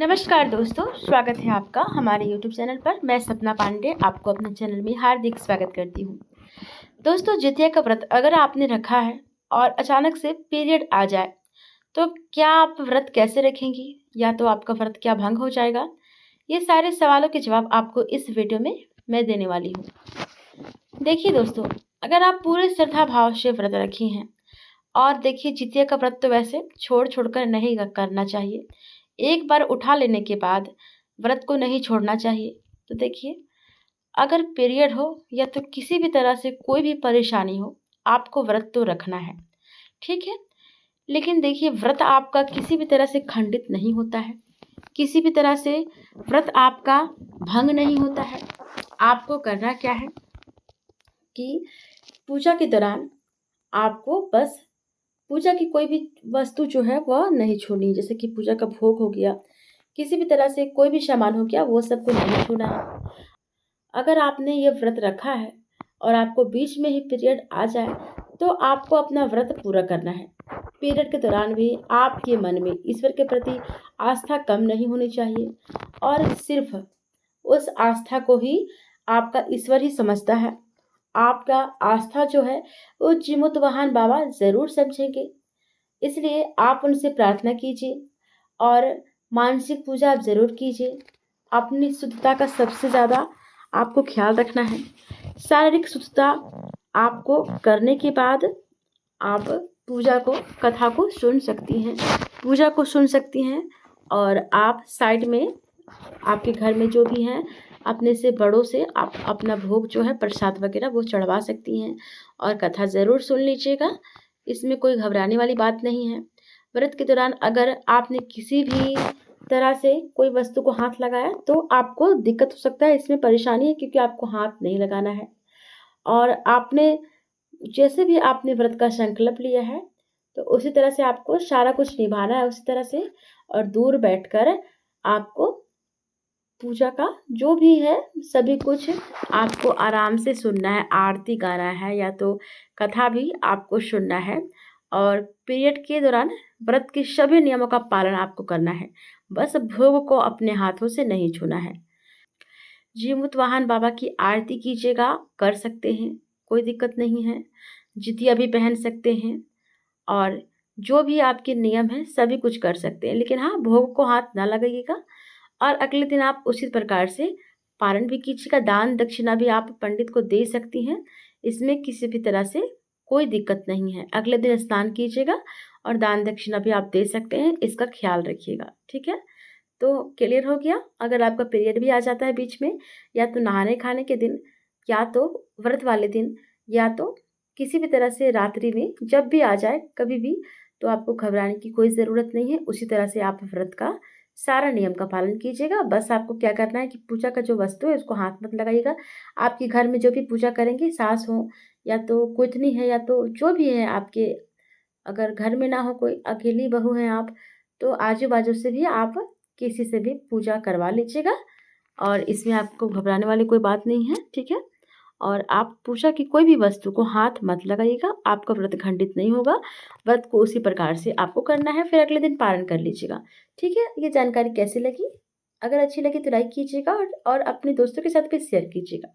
नमस्कार दोस्तों, स्वागत है आपका हमारे YouTube चैनल पर। मैं सपना पांडे आपको अपने चैनल में हार्दिक स्वागत करती हूँ। दोस्तों, जितिया का व्रत अगर आपने रखा है और अचानक से पीरियड आ जाए तो क्या आप व्रत कैसे रखेंगी, या तो आपका व्रत क्या भंग हो जाएगा? ये सारे सवालों के जवाब आपको इस वीडियो में मैं देने वाली हूँ। देखिए दोस्तों, अगर आप पूरे श्रद्धा भाव से व्रत रखी हैं, और देखिए जितिया का व्रत तो वैसे छोड़ छोड़कर नहीं करना चाहिए, एक बार उठा लेने के बाद व्रत को नहीं छोड़ना चाहिए। तो देखिए, अगर पीरियड हो या तो किसी भी तरह से कोई भी परेशानी हो, आपको व्रत तो रखना है, ठीक है। लेकिन देखिए, व्रत आपका किसी भी तरह से खंडित नहीं होता है, किसी भी तरह से व्रत आपका भंग नहीं होता है। आपको करना क्या है कि पूजा के दौरान आपको बस पूजा की कोई भी वस्तु जो है वह नहीं छूनी। जैसे कि पूजा का भोग हो गया, किसी भी तरह से कोई भी सामान हो गया, वो सबको नहीं छूना है। अगर आपने ये व्रत रखा है और आपको बीच में ही पीरियड आ जाए तो आपको अपना व्रत पूरा करना है। पीरियड के दौरान भी आपके मन में ईश्वर के प्रति आस्था कम नहीं होनी चाहिए, और सिर्फ उस आस्था को ही आपका ईश्वर ही समझता है। आपका आस्था जो है वो जिमुतवाहन बाबा ज़रूर समझेंगे, इसलिए आप उनसे प्रार्थना कीजिए और मानसिक पूजा आप ज़रूर कीजिए। अपनी शुद्धता का सबसे ज़्यादा आपको ख्याल रखना है। शारीरिक शुद्धता आपको करने के बाद आप पूजा को कथा को सुन सकती हैं, पूजा को सुन सकती हैं। और आप साइड में आपके घर में जो भी हैं, अपने से बड़ों से आप अपना भोग जो है प्रसाद वगैरह वो चढ़वा सकती हैं, और कथा ज़रूर सुन लीजिएगा। इसमें कोई घबराने वाली बात नहीं है। व्रत के दौरान अगर आपने किसी भी तरह से कोई वस्तु को हाथ लगाया तो आपको दिक्कत हो सकता है, इसमें परेशानी है, क्योंकि आपको हाथ नहीं लगाना है। और आपने जैसे भी आपने व्रत का संकल्प लिया है तो उसी तरह से आपको सारा कुछ निभाना है उसी तरह से। और दूर बैठकर आपको पूजा का जो भी है सभी कुछ आपको आराम से सुनना है। आरती गाना है या तो कथा भी आपको सुनना है। और पीरियड के दौरान व्रत के सभी नियमों का पालन आपको करना है, बस भोग को अपने हाथों से नहीं छूना है। जीमुतवाहन बाबा की आरती कीजिएगा, कर सकते हैं, कोई दिक्कत नहीं है। जितिया भी पहन सकते हैं, और जो भी आपके नियम हैं सभी कुछ कर सकते हैं। लेकिन हाँ, भोग को हाथ ना लगाइएगा। और अगले दिन आप उसी प्रकार से पारण भी कीजिएगा। दान दक्षिणा भी आप पंडित को दे सकती हैं, इसमें किसी भी तरह से कोई दिक्कत नहीं है। अगले दिन स्नान कीजिएगा और दान दक्षिणा भी आप दे सकते हैं, इसका ख्याल रखिएगा, ठीक है। तो क्लियर हो गया। अगर आपका पीरियड भी आ जाता है बीच में, या तो नहाने खाने के दिन, या तो व्रत वाले दिन, या तो किसी भी तरह से रात्रि में, जब भी आ जाए कभी भी, तो आपको घबराने की कोई ज़रूरत नहीं है। उसी तरह से आप व्रत का सारा नियम का पालन कीजिएगा। बस आपको क्या करना है कि पूजा का जो वस्तु है उसको हाथ मत लगाइएगा। आपके घर में जो भी पूजा करेंगे, सास हो या तो कोतनी है या तो जो भी है आपके, अगर घर में ना हो कोई, अकेली बहू हैं आप, तो आजू बाजू से भी आप किसी से भी पूजा करवा लीजिएगा। और इसमें आपको घबराने वाली कोई बात नहीं है, ठीक है। और आप पूजा की कोई भी वस्तु को हाथ मत लगाइएगा, आपका व्रत खंडित नहीं होगा। व्रत को उसी प्रकार से आपको करना है, फिर अगले दिन पारण कर लीजिएगा, ठीक है। ये जानकारी कैसी लगी? अगर अच्छी लगी तो लाइक कीजिएगा, और अपने दोस्तों के साथ भी शेयर कीजिएगा।